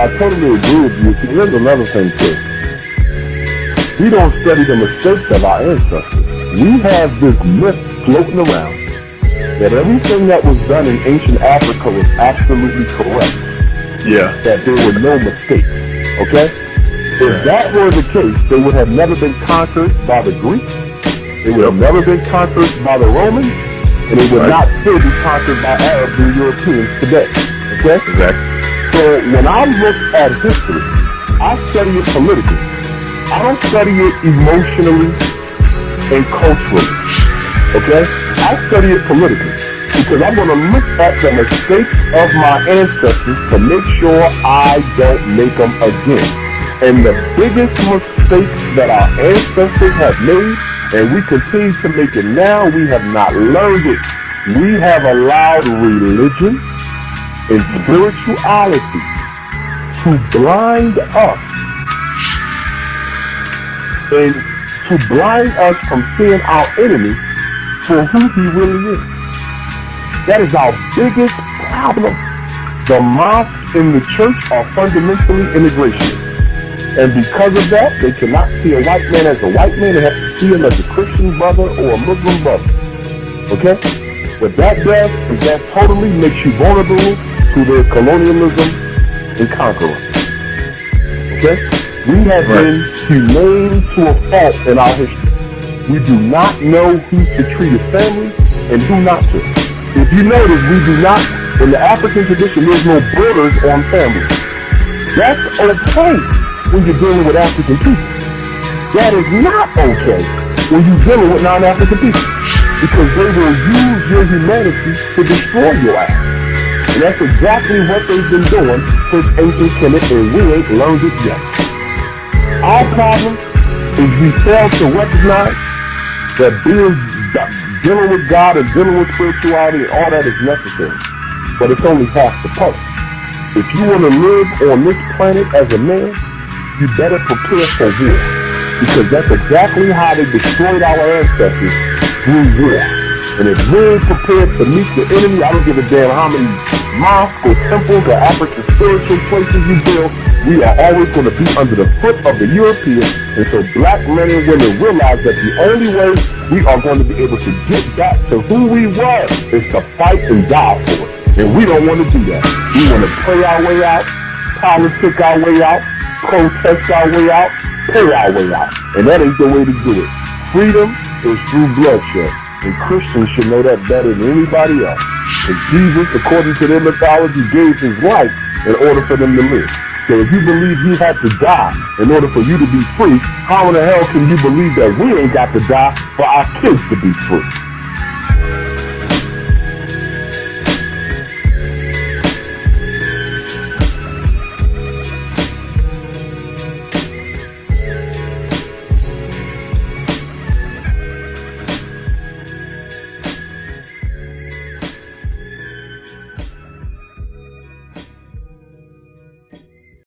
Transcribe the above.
I totally agree with you. See, here's another thing too. We don't study the mistakes of our ancestors. We have this myth floating around that everything that was done in ancient Africa was absolutely correct. Yeah. That there were no mistakes. Okay? If that were the case, they would have never been conquered by the Greeks. They would have never been conquered by the Romans. And they would not still be conquered by Arabs and Europeans today. Okay? Exactly. So when I look at history, I study it politically. I don't study it emotionally and culturally. Okay? I study it politically because I'm going to look at the mistakes of my ancestors to make sure I don't make them again. And the biggest mistake that our ancestors have made, and we continue to make it now, we have not learned it. We have allowed religion and spirituality to blind us and to blind us from seeing our enemy for who he really is. That is our biggest problem. The mosque and the church are fundamentally integrationist. And because of that, they cannot see a white man as a white man. They have to see him as a Christian brother or a Muslim brother. Okay? What that does is that totally makes you vulnerable to their colonialism and conquerors. Okay? We have been humane to a fault in our history. We do not know who to treat as family and who not to. If you notice, we do not, in the African tradition, there's no borders on family. That's okay when you're dealing with African people. That is not okay when you're dealing with non-African people, because they will use your humanity to destroy your ass. And that's exactly what they've been doing since ancient Kemet, and we ain't learned it yet. Our problem is we fail to recognize that dealing with God and dealing with spirituality and all that is necessary, but it's only half the puzzle. If you want to live on this planet as a man, you better prepare for war, because that's exactly how they destroyed our ancestors, through war. And if we ain't prepared to meet the enemy, I don't give a damn how many mosques or temples or African spiritual places you build, we are always going to be under the foot of the Europeans. And so black men and women realize that the only way we are going to be able to get back to who we were is to fight and die for it. And we don't want to do that. We want to pray our way out, politic our way out, protest our way out, pay our way out. And that ain't the way to do it. Freedom is through bloodshed. And Christians should know that better than anybody else. Because Jesus, according to their mythology, gave his life in order for them to live. So if you believe he had to die in order for you to be free, how in the hell can you believe that we ain't got to die for our kids to be free?